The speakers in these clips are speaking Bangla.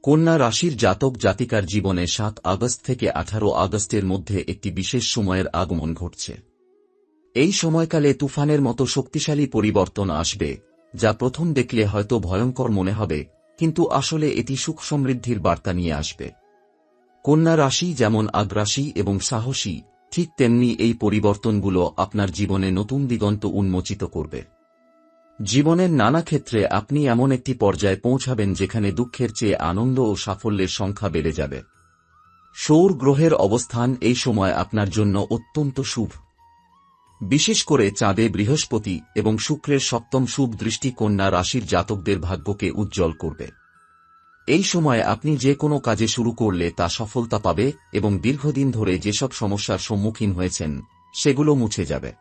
কন্যা রাশির জাতক জাতিকার জীবনে ৭ আগস্ট থেকে ১৮ আগস্টের মধ্যে একটি বিশেষ সময়ের আগমন ঘটছে। এই সময়কালে তুফানের মতো শক্তিশালী পরিবর্তন আসবে, যা প্রথম দেখলে হয়তো ভয়ঙ্কর মনে হবে, কিন্তু আসলে এটি সুখ সমৃদ্ধির বার্তা নিয়ে আসবে। কন্যা রাশি যেমন আগ্রাসী এবং সাহসী, ঠিক তেমনি এই পরিবর্তনগুলো আপনার জীবনে নতুন দিগন্ত উন্মোচিত করবে। জীবনের নানা ক্ষেত্রে আপনি এমন একটি পর্যায়ে পৌঁছাবেন যেখানে দুঃখের চেয়ে আনন্দ ও সাফল্যের সংখ্যা বেড়ে যাবে। সৌর গ্রহের অবস্থান এই সময় আপনার জন্য অত্যন্ত শুভ। বিশেষ করে চাঁদে বৃহস্পতি এবং শুক্রের সপ্তম শুভ দৃষ্টি কন্যা রাশির জাতকদের ভাগ্যকে উজ্জ্বল করবে। এই সময় আপনি যে কোনো কাজে শুরু করলে তা সফলতা পাবে এবং দীর্ঘদিন ধরে যেসব সমস্যার সম্মুখীন হয়েছেন সেগুলো মুছে যাবে।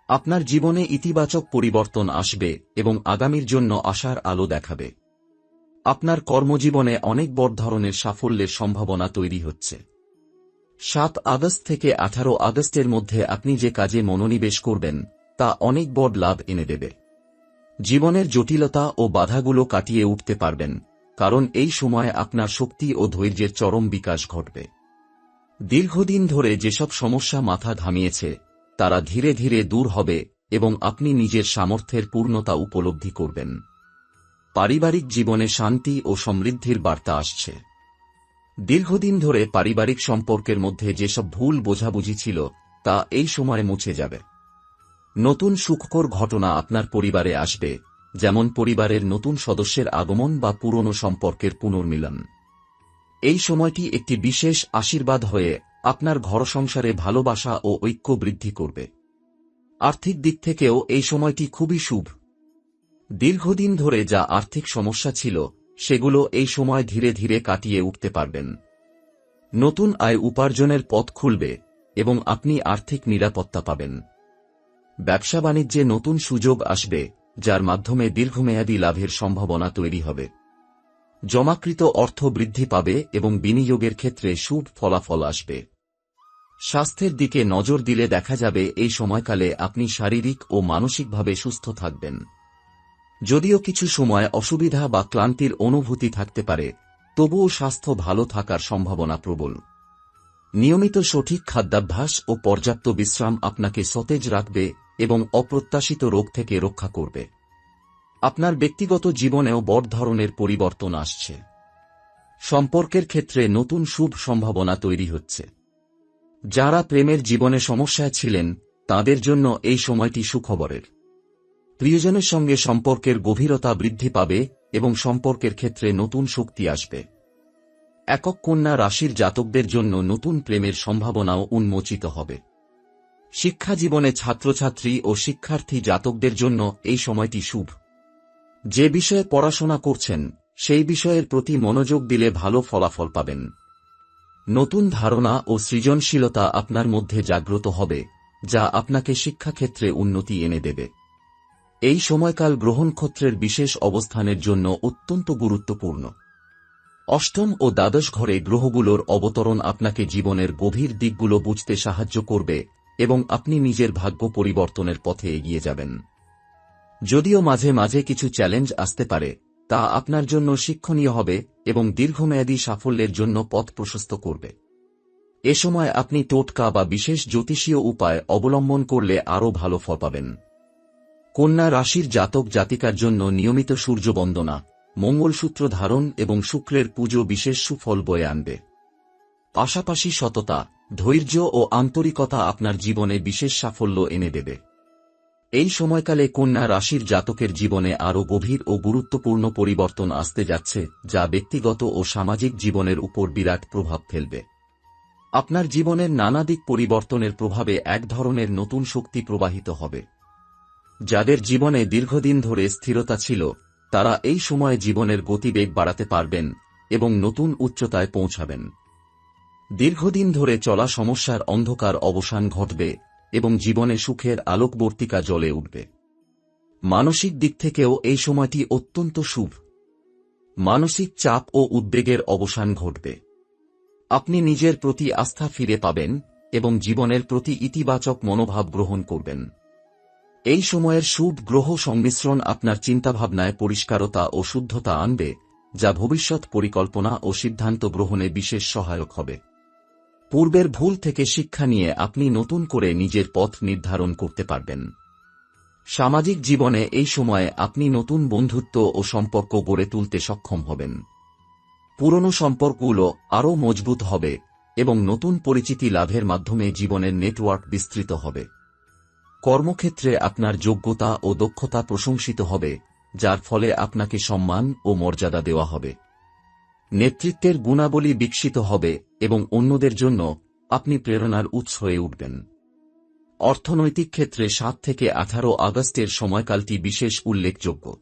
আপনার জীবনে ইতিবাচক পরিবর্তন আসবে এবং আগামীর জন্য আশার আলো দেখাবে। আপনার কর্মজীবনে অনেক বড় ধরনের সাফল্যের সম্ভাবনা তৈরি হচ্ছে। ৭ আগস্ট থেকে ১৮ আগস্টের মধ্যে আপনি যে কাজে মনোনিবেশ করবেন তা অনেক বড় লাভ এনে দেবে। জীবনের জটিলতা ও বাধাগুলো কাটিয়ে উঠতে পারবেন, কারণ এই সময় আপনার শক্তি ও ধৈর্যের চরম বিকাশ ঘটবে। দীর্ঘদিন ধরে যেসব সমস্যা মাথা ঘামিয়েছে তারা ধীরে ধীরে দূর হবে এবং আপনি নিজের সামর্থ্যের পূর্ণতা উপলব্ধি করবেন। পারিবারিক জীবনে শান্তি ও সমৃদ্ধির বার্তা আসছে। দীর্ঘদিন ধরে পারিবারিক সম্পর্কের মধ্যে যেসব ভুল বোঝাবুঝি ছিল তা এই সময়ে মুছে যাবে। নতুন সুখকর ঘটনা আপনার পরিবারে আসবে, যেমন পরিবারের নতুন সদস্যের আগমন বা পুরনো সম্পর্কের পুনর্মিলন। এই সময়টি একটি বিশেষ আশীর্বাদ হয়ে আপনার ঘর সংসারে ভালোবাসা ও ঐক্য বৃদ্ধি করবে। আর্থিক দিক থেকেও এই সময়টি খুবই শুভ। দীর্ঘদিন ধরে যা আর্থিক সমস্যা ছিল সেগুলো এই সময় ধীরে ধীরে কাটিয়ে উঠতে পারবেন। নতুন আয় উপার্জনের পথ খুলবে এবং আপনি আর্থিক নিরাপত্তা পাবেন। ব্যবসা বাণিজ্যে নতুন সুযোগ আসবে, যার মাধ্যমে দীর্ঘমেয়াদী লাভের সম্ভাবনা তৈরি হবে। জমাকৃত অর্থ বৃদ্ধি পাবে এবং বিনিয়োগের ক্ষেত্রে শুভ ফলাফল আসবে। স্বাস্থ্যের দিকে নজর দিলে দেখা যাবে এই সময়কালে আপনি শারীরিক ও মানসিকভাবে সুস্থ থাকবেন। যদিও কিছু সময় অসুবিধা বা ক্লান্তির অনুভূতি থাকতে পারে, তবুও স্বাস্থ্য ভালো থাকার সম্ভাবনা প্রবল। নিয়মিত সঠিক খাদ্যাভ্যাস ও পর্যাপ্ত বিশ্রাম আপনাকে সতেজ রাখবে এবং অপ্রত্যাশিত রোগ থেকে রক্ষা করবে। আপনার ব্যক্তিগত জীবনেও বড় ধরনের পরিবর্তন আসছে। সম্পর্কের ক্ষেত্রে নতুন শুভ সম্ভাবনা তৈরি হচ্ছে। যারা প্রেমের জীবনে সমস্যায় ছিলেন তাদের জন্য এই সময়টি সুখবরের। প্রিয়জনের সঙ্গে সম্পর্কের গভীরতা বৃদ্ধি পাবে এবং সম্পর্কের ক্ষেত্রে নতুন শক্তি আসবে। একক কন্যা রাশির জাতকদের জন্য নতুন প্রেমের সম্ভাবনাও উন্মোচিত হবে। শিক্ষা জীবনে ছাত্রছাত্রী ও শিক্ষার্থী জাতকদের জন্য এই সময়টি শুভ। যে বিষয়ে পড়াশোনা করছেন সেই বিষয়ের প্রতি মনোযোগ দিলে ভালো ফলাফল পাবেন। নতুন ধারণা ও সৃজনশীলতা আপনার মধ্যে জাগ্রত হবে, যা আপনাকে শিক্ষাক্ষেত্রে উন্নতি এনে দেবে। এই সময়কাল গ্রহনক্ষত্রের বিশেষ অবস্থানের জন্য অত্যন্ত গুরুত্বপূর্ণ। অষ্টম ও দ্বাদশ ঘরে গ্রহগুলোর অবতরণ আপনাকে জীবনের গভীর দিকগুলো বুঝতে সাহায্য করবে এবং আপনি নিজের ভাগ্য পরিবর্তনের পথে এগিয়ে যাবেন। যদিও মাঝে মাঝে কিছু চ্যালেঞ্জ আসতে পারে, তা আপনার জন্য শিক্ষণীয় হবে এবং দীর্ঘমেয়াদী সাফল্যের জন্য পথ প্রশস্ত করবে। এ সময় আপনি টোটকা বা বিশেষ জ্যোতিষীয় উপায় অবলম্বন করলে আরও ভালো ফল পাবেন। কন্যা রাশির জাতক জাতিকার জন্য নিয়মিত সূর্য বন্দনা, মঙ্গলসূত্র ধারণ এবং শুক্রের পুজো বিশেষ সুফল বয়ে আনবে। পাশাপাশি সততা, ধৈর্য ও আন্তরিকতা আপনার জীবনে বিশেষ সাফল্য এনে দেবে। এই সময়কালে কন্যা রাশির জাতকের জীবনে আরও গভীর ও গুরুত্বপূর্ণ পরিবর্তন আসতে যাচ্ছে, যা ব্যক্তিগত ও সামাজিক জীবনের উপর বিরাট প্রভাব ফেলবে। আপনার জীবনের নানা দিক পরিবর্তনের প্রভাবে এক ধরনের নতুন শক্তি প্রবাহিত হবে। যাদের জীবনে দীর্ঘদিন ধরে স্থিরতা ছিল তারা এই সময়ে জীবনের গতিবেগ বাড়াতে পারবেন এবং নতুন উচ্চতায় পৌঁছাবেন। দীর্ঘদিন ধরে চলা সমস্যার অন্ধকার অবসান ঘটবে এবং জীবনে সুখের আলোকবর্তিকা জ্বলে উঠবে। মানসিক দিক থেকেও এই সময়টি অত্যন্ত শুভ। মানসিক চাপ ও উদ্বেগের অবসান ঘটবে। আপনি নিজের প্রতি আস্থা ফিরে পাবেন এবং জীবনের প্রতি ইতিবাচক মনোভাব গ্রহণ করবেন। এই সময়ের শুভ গ্রহ সংমিশ্রণ আপনার চিন্তাভাবনায় পরিষ্কারতা ও শুদ্ধতা আনবে, যা ভবিষ্যৎ পরিকল্পনা ও সিদ্ধান্ত গ্রহণে বিশেষ সহায়ক হবে। পূর্বের ভুল থেকে শিক্ষা নিয়ে আপনি নতুন করে নিজের পথ নির্ধারণ করতে পারবেন। সামাজিক জীবনে এই সময়ে আপনি নতুন বন্ধুত্ব ও সম্পর্ক গড়ে তুলতে সক্ষম হবেন। পুরনো সম্পর্কগুলো আরও মজবুত হবে এবং নতুন পরিচিতি লাভের মাধ্যমে জীবনের নেটওয়ার্ক বিস্তৃত হবে। কর্মক্ষেত্রে আপনার যোগ্যতা ও দক্ষতা প্রশংসিত হবে, যার ফলে আপনাকে সম্মান ও মর্যাদা দেওয়া হবে। নেতৃত্বের গুণাবলী বিকশিত হবে এবং অন্যদের জন্য আপনি প্রেরণার উৎস হয়ে উঠবেন। অর্থনৈতিক ক্ষেত্রে 7 থেকে 18 আগস্টের সময়কালটি বিশেষ উল্লেখযোগ্য।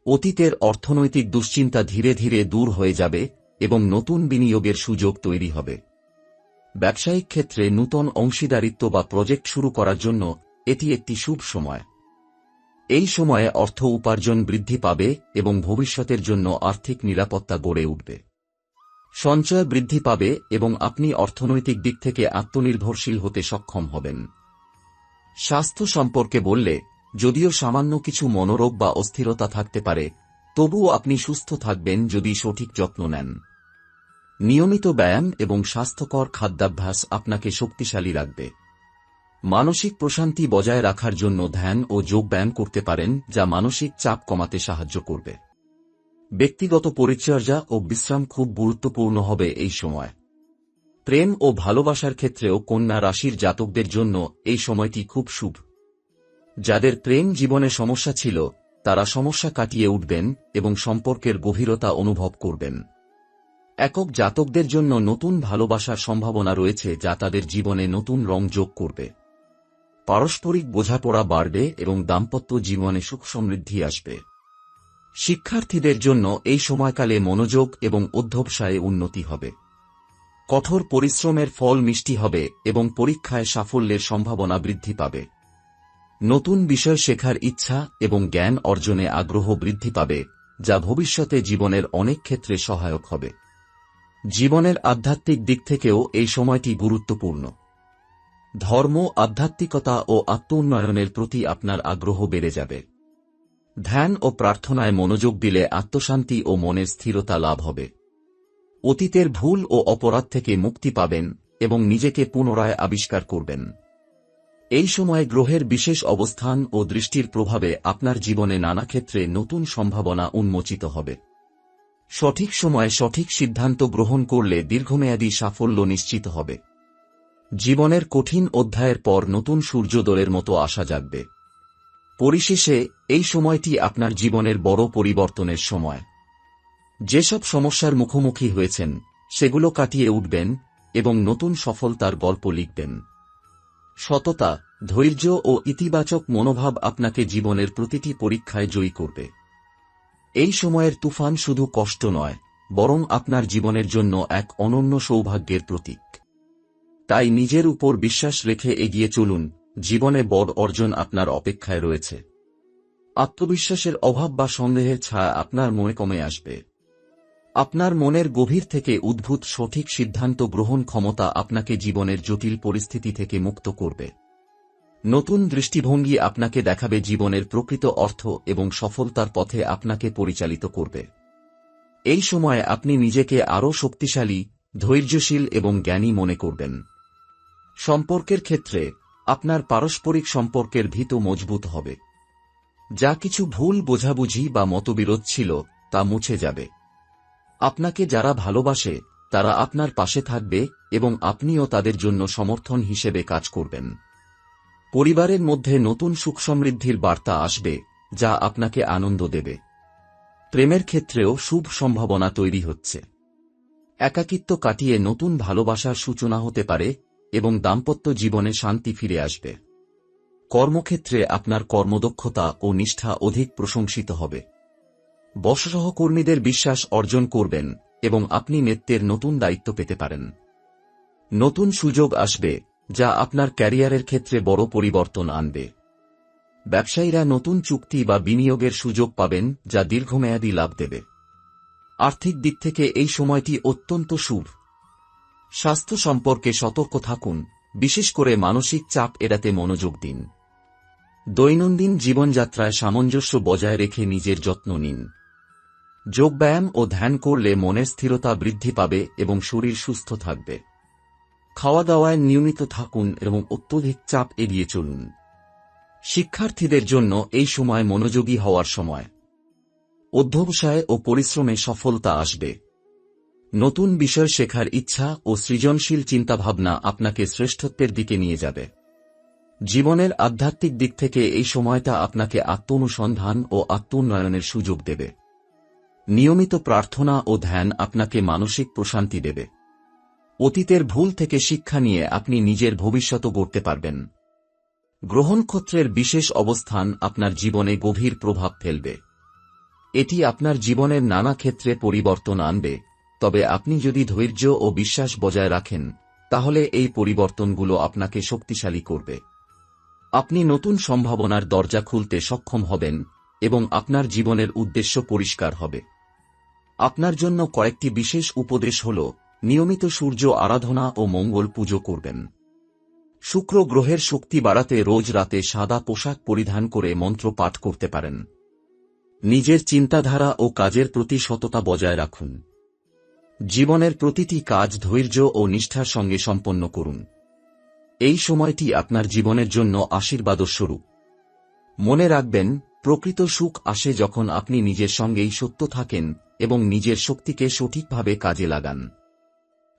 অতীতের অর্থনৈতিক দুশ্চিন্তা ধীরে ধীরে দূর হয়ে যাবে এবং নতুন বিনিয়োগের সুযোগ তৈরি হবে। ব্যবসায়িক ক্ষেত্রে নূতন অংশীদারিত্ব বা প্রজেক্ট শুরু করার জন্য এটি একটি শুভ সময়। এই সময়ে অর্থ উপার্জন বৃদ্ধি পাবে এবং ভবিষ্যতের জন্য আর্থিক নিরাপত্তা গড়ে উঠবে। সঞ্চয় বৃদ্ধি পাবে এবং আপনি অর্থনৈতিক দিক থেকে আত্মনির্ভরশীল হতে সক্ষম হবেন। স্বাস্থ্য সম্পর্কে বললে, যদিও সামান্য কিছু মনোরোগ বা অস্থিরতা থাকতে পারে, তবুও আপনি সুস্থ থাকবেন যদি সঠিক যত্ন নেন। নিয়মিত ব্যায়াম এবং স্বাস্থ্যকর খাদ্যাভ্যাস আপনাকে শক্তিশালী রাখবে। মানসিক প্রশান্তি বজায় রাখার জন্য ধ্যান ও যোগব্যায়াম করতে পারেন, যা মানসিক চাপ কমাতে সাহায্য করবে। ব্যক্তিগত পরিচর্যা ও বিশ্রাম খুব গুরুত্বপূর্ণ হবে এই সময়। প্রেম ও ভালোবাসার ক্ষেত্রেও কন্যা রাশির জাতকদের জন্য এই সময়টি খুব শুভ। যাদের প্রেম জীবনে সমস্যা ছিল, তারা সমস্যা কাটিয়ে উঠবেন এবং সম্পর্কের গভীরতা অনুভব করবেন। একক জাতকদের জন্য নতুন ভালোবাসার সম্ভাবনা রয়েছে, যা তাদের জীবনে নতুন রং যোগ করবে। পারস্পরিক বোঝাপড়া বাড়বে এবং দাম্পত্য জীবনে সুখ সমৃদ্ধি আসবে। শিক্ষার্থীদের জন্য এই সময়কালে মনোযোগ এবং অধ্যবসায়ে উন্নতি হবে। কঠোর পরিশ্রমের ফল মিষ্টি হবে এবং পরীক্ষায় সাফল্যের সম্ভাবনা বৃদ্ধি পাবে। নতুন বিষয় শেখার ইচ্ছা এবং জ্ঞান অর্জনে আগ্রহ বৃদ্ধি পাবে, যা ভবিষ্যতে জীবনের অনেক ক্ষেত্রে সহায়ক হবে। জীবনের আধ্যাত্মিক দিক থেকেও এই সময়টি গুরুত্বপূর্ণ। ধর্ম, আধ্যাত্মিকতা ও আত্ম-উন্নয়নের প্রতি আপনার আগ্রহ বেড়ে যাবে। ধ্যান ও প্রার্থনায় মনোযোগ দিলে আত্মশান্তি ও মনের স্থিরতা লাভ হবে। অতীতের ভুল ও অপরাধ থেকে মুক্তি পাবেন এবং নিজেকে পুনরায় আবিষ্কার করবেন। এই সময় গ্রহের বিশেষ অবস্থান ও দৃষ্টির প্রভাবে আপনার জীবনে নানা ক্ষেত্রে নতুন সম্ভাবনা উন্মোচিত হবে। সঠিক সময়ে সঠিক সিদ্ধান্ত গ্রহণ করলে দীর্ঘমেয়াদী সাফল্য নিশ্চিত হবে। জীবনের কঠিন অধ্যায়ের পর নতুন সূর্যোদয়ের মতো আশা জাগবে। পরিশেষে এই সময়টি আপনার জীবনের বড় পরিবর্তনের সময়। যেসব সমস্যার মুখোমুখি হয়েছেন, সেগুলো কাটিয়ে উঠবেন এবং নতুন সফলতার গল্প লিখবেন। সততা, ধৈর্য ও ইতিবাচক মনোভাব আপনাকে জীবনের প্রতিটি পরীক্ষায় জয়ী করবে। এই সময়ের তুফান শুধু কষ্ট নয়, বরং আপনার জীবনের জন্য এক অনন্য সৌভাগ্যের প্রতীক। তাই নিজের উপর বিশ্বাস রেখে এগিয়ে চলুন, জীবনে বড় অর্জন আপনার অপেক্ষায় রয়েছে। আত্মবিশ্বাসের অভাব বা সন্দেহের ছায়া আপনার মনে কমে আসবে। আপনার মনের গভীর থেকে উদ্ভূত সঠিক সিদ্ধান্ত গ্রহণ ক্ষমতা আপনাকে জীবনের জটিল পরিস্থিতি থেকে মুক্ত করবে। নতুন দৃষ্টিভঙ্গি আপনাকে দেখাবে জীবনের প্রকৃত অর্থ এবং সফলতার পথে আপনাকে পরিচালিত করবে। এই সময়ে আপনি নিজেকে আরও শক্তিশালী, ধৈর্যশীল এবং জ্ঞানী মনে করবেন। সম্পর্কের ক্ষেত্রে আপনার পারস্পরিক সম্পর্কের ভিত মজবুত হবে। যা কিছু ভুল বোঝাবুঝি বা মতবিরোধ ছিল, তা মুছে যাবে। আপনাকে যারা ভালোবাসে, তারা আপনার পাশে থাকবে এবং আপনিও তাদের জন্য সমর্থন হিসেবে কাজ করবেন। পরিবারের মধ্যে নতুন সুখ সমৃদ্ধির বার্তা আসবে, যা আপনাকে আনন্দ দেবে। প্রেমের ক্ষেত্রেও শুভ সম্ভাবনা তৈরি হচ্ছে। একাকিত্ব কাটিয়ে নতুন ভালোবাসার সূচনা হতে পারে এবং দাম্পত্য জীবনে শান্তি ফিরে আসবে। কর্মক্ষেত্রে আপনার কর্মদক্ষতা ও নিষ্ঠা অধিক প্রশংসিত হবে। সহকর্মীদের বিশ্বাস অর্জন করবেন এবং আপনি নেতৃত্বের নতুন দায়িত্ব পেতে পারেন। নতুন সুযোগ আসবে, যা আপনার ক্যারিয়ারের ক্ষেত্রে বড় পরিবর্তন আনবে। ব্যবসায়ীরা নতুন চুক্তি বা বিনিয়োগের সুযোগ পাবেন, যা দীর্ঘমেয়াদী লাভ দেবে। আর্থিক দিক থেকে এই সময়টি অত্যন্ত শুভ। স্বাস্থ্য সম্পর্কে সতর্ক থাকুন, বিশেষ করে মানসিক চাপ এড়াতে মনোযোগ দিন। দৈনন্দিন জীবনযাত্রায় সামঞ্জস্য বজায় রেখে নিজের যত্ন নিন। যোগব্যায়াম ও ধ্যান করলে মনের স্থিরতা বৃদ্ধি পাবে এবং শরীর সুস্থ থাকবে। খাওয়া দাওয়ায় নিয়মিত থাকুন এবং অত্যধিক চাপ এড়িয়ে চলুন। শিক্ষার্থীদের জন্য এই সময় মনোযোগী হওয়ার সময়। অধ্যবসায় ও পরিশ্রমে সফলতা আসবে। নতুন বিষয় শেখার ইচ্ছা ও সৃজনশীল চিন্তাভাবনা আপনাকে শ্রেষ্ঠত্বের দিকে নিয়ে যাবে। জীবনের আধ্যাত্মিক দিক থেকে এই সময়টা আপনাকে আত্ম-অনুসন্ধান ও আত্ম-উন্নয়নের সুযোগ দেবে। নিয়মিত প্রার্থনা ও ধ্যান আপনাকে মানসিক প্রশান্তি দেবে। অতীতের ভুল থেকে শিক্ষা নিয়ে আপনি নিজের ভবিষ্যৎ গড়তে পারবেন। গ্রহনক্ষত্রের বিশেষ অবস্থান আপনার জীবনে গভীর প্রভাব ফেলবে। এটি আপনার জীবনের নানা ক্ষেত্রে পরিবর্তন আনবে, তবে আপনি যদি ধৈর্য ও বিশ্বাস বজায় রাখেন, তাহলে এই পরিবর্তনগুলো আপনাকে শক্তিশালী করবে। আপনি নতুন সম্ভাবনার দরজা খুলতে সক্ষম হবেন এবং আপনার জীবনের উদ্দেশ্য পরিষ্কার হবে। আপনার জন্য কয়েকটি বিশেষ উপদেশ হল: নিয়মিত সূর্য আরাধনা ও মঙ্গল পুজো করবেন। শুক্র গ্রহের শক্তি বাড়াতে রোজ রাতে সাদা পোশাক পরিধান করে মন্ত্র পাঠ করতে পারেন। নিজের চিন্তাধারা ও কাজের প্রতি সততা বজায় রাখুন। জীবনের প্রতিটি কাজ ধৈর্য ও নিষ্ঠার সঙ্গে সম্পন্ন করুন। এই সময়টি আপনার জীবনের জন্য আশীর্বাদস্বরূপ। মনে রাখবেন, প্রকৃত সুখ আসে যখন আপনি নিজের সঙ্গেই সত্য থাকেন এবং নিজের শক্তিকে সঠিকভাবে কাজে লাগান।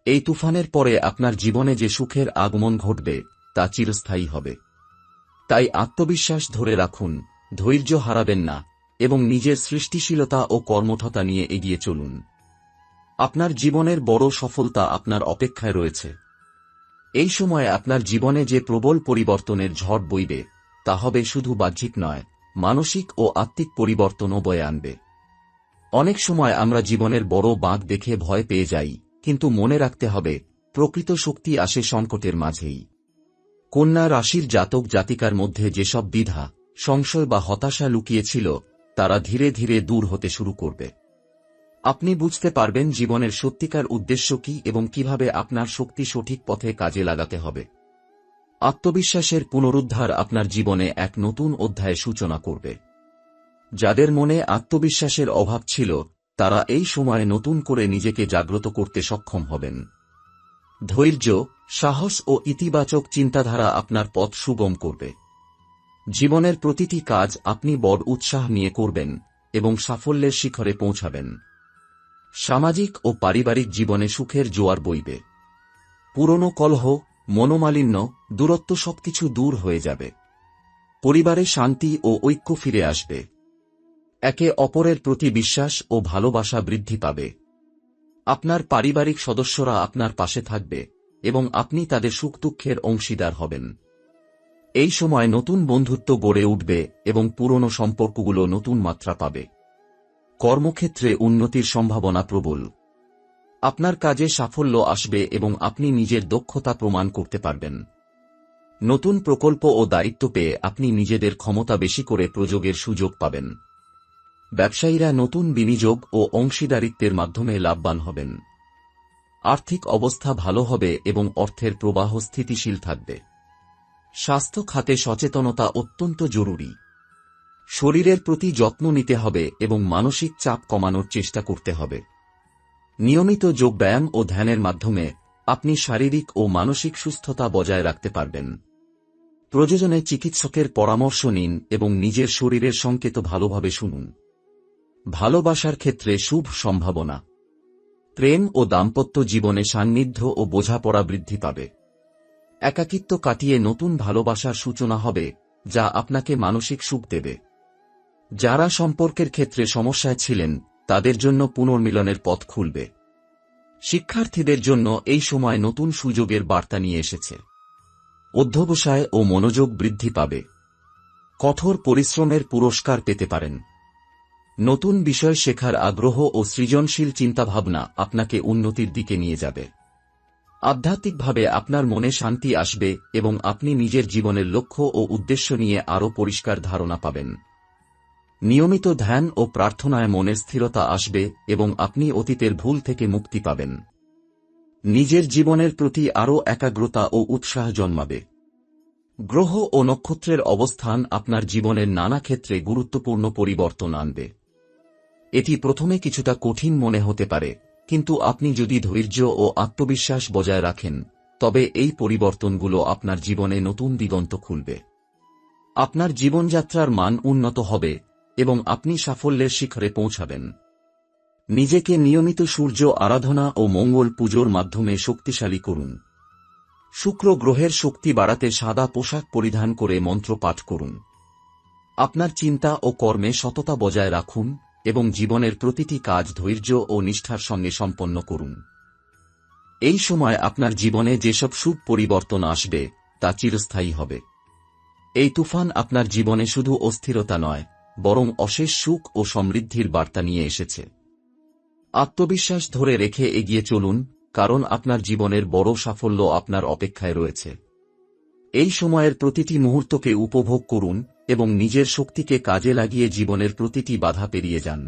এই তুফানের পরে আপনার জীবনে যে সুখের আগমন ঘটবে তা চিরস্থায়ী হবে। তাই আত্মবিশ্বাস ধরে রাখুন, ধৈর্য হারাবেন না এবং নিজের সৃষ্টিশীলতা ও কর্মঠতা নিয়ে এগিয়ে চলুন। আপনার জীবনের বড় সফলতা আপনার অপেক্ষায় রয়েছে। এই সময় আপনার জীবনে যে প্রবল পরিবর্তনের ঝড় বইবে, তা হবে শুধু বাহ্যিক নয়, মানসিক ও আত্মিক পরিবর্তনও বয়ে আনবে। অনেক সময় আমরা জীবনের বড় বাঁক দেখে ভয় পেয়ে যাই, কিন্তু মনে রাখতে হবে, প্রকৃত শক্তি আসে সংকটের মাঝেই। কন্যা রাশির জাতক জাতিকার মধ্যে যেসব দ্বিধা, সংশয় বা হতাশা লুকিয়েছিল, তারা ধীরে ধীরে দূর হতে শুরু করবে। আপনি বুঝতে পারবেন জীবনের সত্যিকার উদ্দেশ্য কি এবং কিভাবে আপনার শক্তি সঠিক পথে কাজে লাগাতে হবে। আত্মবিশ্বাসের পুনরুদ্ধার আপনার জীবনে এক নতুন অধ্যায়ের সূচনা করবে। যাদের মনে আত্মবিশ্বাসের অভাব ছিল, তারা এই সময়ে নতুন করে নিজেকে জাগ্রত করতে সক্ষম হবেন। ধৈর্য, সাহস ও ইতিবাচক চিন্তাধারা আপনার পথ সুগম করবে। জীবনের প্রতিটি কাজ আপনি বড় উৎসাহ নিয়ে করবেন এবং সাফল্যের শিখরে পৌঁছাবেন। সামাজিক ও পারিবারিক জীবনে সুখের জোয়ার বইবে। পুরনো কলহ, মনোমালিন্য, দূরত্ব সবকিছু দূর হয়ে যাবে। পরিবারে শান্তি ও ঐক্য ফিরে আসবে। একে অপরের প্রতি বিশ্বাস ও ভালোবাসা বৃদ্ধি পাবে। আপনার পারিবারিক সদস্যরা আপনার পাশে থাকবে এবং আপনি তাদের সুখ দুঃখের অংশীদার হবেন। এই সময় নতুন বন্ধুত্ব গড়ে উঠবে এবং পুরনো সম্পর্কগুলো নতুন মাত্রা পাবে। কর্মক্ষেত্রে উন্নতির সম্ভাবনা প্রবল। আপনার কাজে সাফল্য আসবে এবং আপনি নিজের দক্ষতা প্রমাণ করতে পারবেন। নতুন প্রকল্প ও দায়িত্ব পেয়ে আপনি নিজেদের ক্ষমতা বেশি করে প্রয়োগের সুযোগ পাবেন। ব্যবসায়ীরা নতুন বিনিয়োগ ও অংশীদারিত্বের মাধ্যমে লাভবান হবেন। আর্থিক অবস্থা ভালো হবে এবং অর্থের প্রবাহ স্থিতিশীল থাকবে। স্বাস্থ্য খাতে সচেতনতা অত্যন্ত জরুরি। শরীরের প্রতি যত্ন নিতে হবে এবং মানসিক চাপ কমানোর চেষ্টা করতে হবে। নিয়মিত যোগব্যায়াম ও ধ্যানের মাধ্যমে আপনি শারীরিক ও মানসিক সুস্থতা বজায় রাখতে পারবেন। প্রয়োজনে চিকিৎসকের পরামর্শ নিন এবং নিজের শরীরের সংকেত ভালোভাবে শুনুন। ভালোবাসার ক্ষেত্রে শুভ সম্ভাবনা। প্রেম ও দাম্পত্য জীবনে সান্নিধ্য ও বোঝাপড়া বৃদ্ধি পাবে। একাকিত্ব কাটিয়ে নতুন ভালোবাসার সূচনা হবে, যা আপনাকে মানসিক সুখ দেবে। যারা সম্পর্কের ক্ষেত্রে সমস্যায় ছিলেন, তাদের জন্য পুনর্মিলনের পথ খুলবে। শিক্ষার্থীদের জন্য এই সময় নতুন সুযোগের বার্তা নিয়ে এসেছে। অধ্যবসায় ও মনোযোগ বৃদ্ধি পাবে। কঠোর পরিশ্রমের পুরস্কার পেতে পারেন। নতুন বিষয় শেখার আগ্রহ ও সৃজনশীল চিন্তাভাবনা আপনাকে উন্নতির দিকে নিয়ে যাবে। আধ্যাত্মিকভাবে আপনার মনে শান্তি আসবে এবং আপনি নিজের জীবনের লক্ষ্য ও উদ্দেশ্য নিয়ে আরও পরিষ্কার ধারণা পাবেন। নিয়মিত ধ্যান ও প্রার্থনায় মনের স্থিরতা আসবে এবং আপনি অতীতের ভুল থেকে মুক্তি পাবেন। নিজের জীবনের প্রতি আরও একাগ্রতা ও উৎসাহ জন্মাবে। গ্রহ ও নক্ষত্রের অবস্থান আপনার জীবনের নানা ক্ষেত্রে গুরুত্বপূর্ণ পরিবর্তন আনবে। এটি প্রথমে কিছুটা কঠিন মনে হতে পারে, কিন্তু আপনি যদি ধৈর্য ও আত্মবিশ্বাস বজায় রাখেন, তবে এই পরিবর্তনগুলো আপনার জীবনে নতুন দিগন্ত খুলবে। আপনার জীবনযাত্রার মান উন্নত হবে এবং আপনি সাফল্যের শিখরে পৌঁছাবেন। নিজেকে নিয়মিত সূর্য আরাধনা ও মঙ্গল পুজোর মাধ্যমে শক্তিশালী করুন। শুক্র গ্রহের শক্তি বাড়াতে সাদা পোশাক পরিধান করে মন্ত্র পাঠ করুন। আপনার চিন্তা ও কর্মে সততা বজায় রাখুন এবং জীবনের প্রতিটি কাজ ধৈর্য ও নিষ্ঠার সঙ্গে সম্পন্ন করুন। এই সময় আপনার জীবনে যেসব শুভ পরিবর্তন আসবে তা চিরস্থায়ী হবে। এই তুফান আপনার জীবনে শুধু অস্থিরতা নয়, বরং অশেষ সুখ ও সমৃদ্ধির বার্তা নিয়ে এসেছে। আত্মবিশ্বাস ধরে রেখে এগিয়ে চলুন, কারণ আপনার জীবনের বড় সাফল্য আপনার অপেক্ষায় রয়েছে। এই সময়ের প্রতিটি মুহূর্তকে উপভোগ করুন এবং নিজের শক্তিকে কাজে লাগিয়ে জীবনের প্রতিটি বাধা পেরিয়ে যান।